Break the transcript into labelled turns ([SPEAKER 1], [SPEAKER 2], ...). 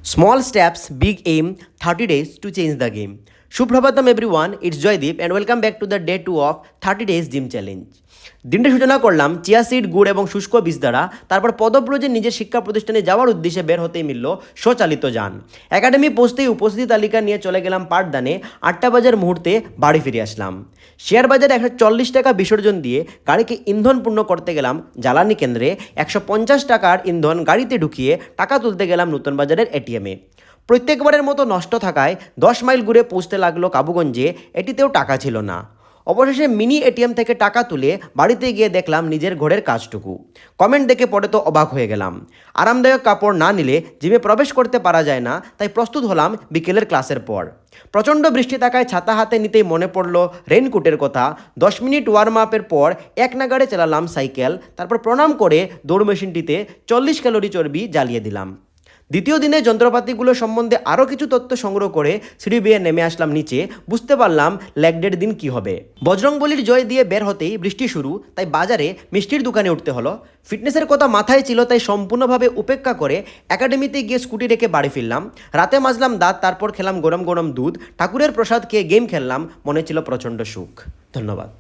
[SPEAKER 1] Small steps, big aim, 30 days to change the game. সুপ্রভাতম everyone, it's Joydeep and welcome back to the day 2 of 30 days gym challenge. দিনটি সূচনা করলাম chia seed, গুড় এবং শুষ্ক বীজ দ্বারা। তারপর পদব্রজে নিজের শিক্ষা প্রতিষ্ঠানে যাওয়ার উদ্দেশ্যে বের হতেই মিলল স্বচালিত যান। একাডেমি পৌঁছতেই উপস্থিতি তালিকা নিয়ে চলে গেলাম পাঠদানে। 8টা বাজার মুহূর্তে বাড়ি ফিরে আসলাম। শেয়ার বাজারে 140 টাকা বিসর্জন দিয়ে গাড়িকে ইন্ধন পূর্ণ করতে গেলাম জ্বালানি কেন্দ্রে। 150 টাকার ইন্ধন গাড়িতে ঢুকিয়ে টাকা তুলতে গেলাম নতুন বাজারের এটিএমে। প্রত্যেকবারের মতো নষ্ট থাকায় 10 মাইল ঘুরে পৌঁছতে লাগলো কাবুগঞ্জে। এটিতেও টাকা ছিল না। অবশেষে মিনি এটিএম থেকে টাকা তুলে বাড়িতে গিয়ে দেখলাম নিজের ঘরের কাজটুকু। কমেন্ট দেখে পড়ে তো অবাক হয়ে গেলাম। আরামদায়ক কাপড় না নিলে জিমে প্রবেশ করতে পারা যায় না, তাই প্রস্তুত হলাম বিকেলের ক্লাসের পর। প্রচণ্ড বৃষ্টি থাকায় ছাতা হাতে নিতেই মনে পড়ল রেইনকোটের কথা। 10 মিনিট ওয়ার্ম আপের পর এক নাগাড়ে চালালাম সাইকেল। তারপর প্রণাম করে দৌড় মেশিনটিতে 40 ক্যালোরি চর্বি জ্বালিয়ে দিলাম। দ্বিতীয় দিনে যন্ত্রপাতিগুলো সম্বন্ধে আরও কিছু তথ্য সংগ্রহ করে সিঁড়ি বেয়ে নেমে আসলাম নিচে। বুঝতে পারলাম লেগ ডের দিন কী হবে। বজরংবলীর জয় দিয়ে বের হতেই বৃষ্টি শুরু, তাই বাজারে মিষ্টির দোকানে উঠতে হলো। ফিটনেসের কথা মাথায় ছিল, তাই সম্পূর্ণভাবে উপেক্ষা করে একাডেমিতে গিয়ে স্কুটি রেখে বাড়ি ফিরলাম। রাতে মাজলাম দাঁত, তারপর খেলাম গরম গরম দুধ। ঠাকুরের প্রসাদ খেয়ে গেম খেললাম, মনে ছিল প্রচণ্ড সুখ। ধন্যবাদ।